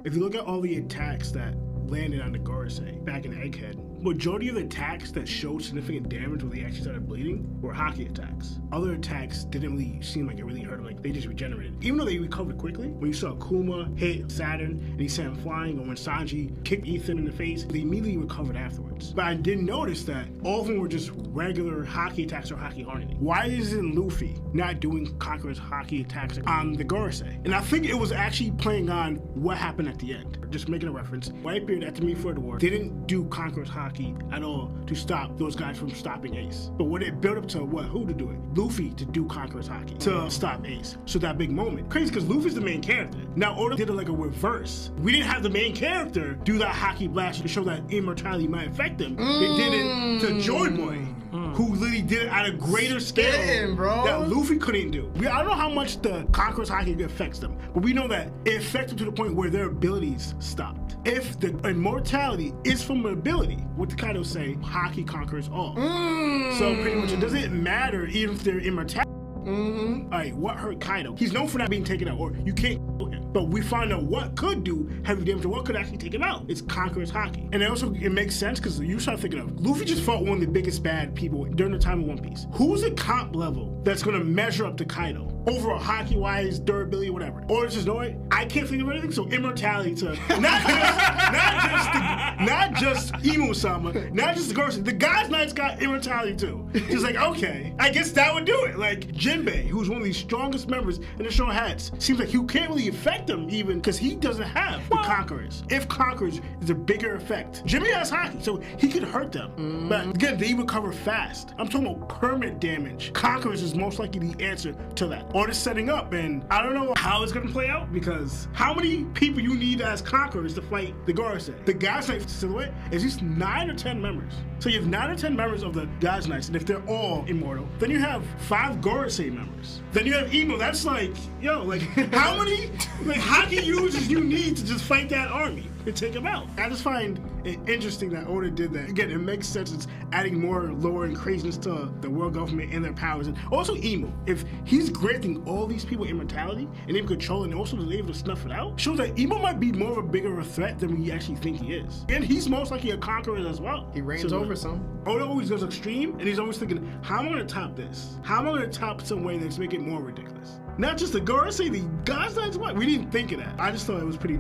If you look at all the attacks that landed on the Gorosei back in Egghead, majority of the attacks that showed significant damage when they actually started bleeding were hockey attacks. Other attacks didn't really seem like it really hurt them, like they just regenerated. Even though they recovered quickly, when you saw Kuma hit Saturn and he sent him flying, or when Sanji kicked Ethan in the face, they immediately recovered afterwards. But I did notice that all of them were just regular hockey attacks or hockey hardening. Why isn't Luffy not doing Conqueror's hockey attacks on the Gorosei? And I think it was actually playing on what happened at the end. Just making a reference, Whitebeard at the Meet for the War didn't do Conqueror's hockey at all to stop those guys from stopping Ace. But when it built up to who to do it? Luffy to do Conqueror's hockey to stop Ace. So that big moment. Crazy because Luffy's the main character. Now Oda did it like a reverse. We didn't have the main character do that hockey blast to show that immortality might affect him. They did it to Joy Boy, who literally did it at a greater scale that Luffy couldn't do. I don't know how much the Conqueror's hockey affects them, but we know that it affects them to the point where their abilities stopped. If the immortality is from an ability, what the Kaido say, hockey conquers all. So pretty much it doesn't matter even if they're immortality. Alright, what hurt Kaido? He's known for not being taken out, or you can't kill him. But we find out what could do heavy damage, or what could actually take him out. It's Conqueror's hockey. And it makes sense because you start thinking of Luffy just fought one of the biggest bad people during the time of One Piece. Who's a comp level that's gonna measure up to Kaido? Overall, hockey-wise, durability, whatever. Or it's just, no, I can't think of anything, so immortality to not just Imo-sama, not just the Gorosei. The God's Knights got immortality too. Just like, okay, I guess that would do it. Like Jinbei, who's one of the strongest members in the Straw Hats, seems like you can't really affect him even because he doesn't have the Conquerors. If Conquerors is a bigger effect, Jinbei has hockey, so he could hurt them. But again, they recover fast. I'm talking about permanent damage. Conquerors is most likely the answer to that. Or it's setting up, and I don't know how it's gonna play out because how many people you need as Conquerors to fight the Gorosei? The God's Knight silhouette is just 9 or 10 members. So you have 9 or 10 members of the God's Knights, and if they're all immortal, then you have 5 Gorosei members. Then you have Imo. That's like, yo, like how many hockey users you need to just fight that army and take them out? I just find it interesting that Oda did that. Again, it makes sense. It's adding more lore and craziness to the world government and their powers. And also Imo, if he's granting all these people immortality and them control and also able to snuff it out, shows that Imo might be more of a bigger a threat than we actually think he is. And he's most likely a conqueror as well. He reigns over some. Oda always goes extreme, and he's always thinking, how am I gonna top this? How am I gonna top some way that's make it more ridiculous? Not just the Gorosei, the God's Knights, what? We didn't think of that. I just thought it was pretty dope.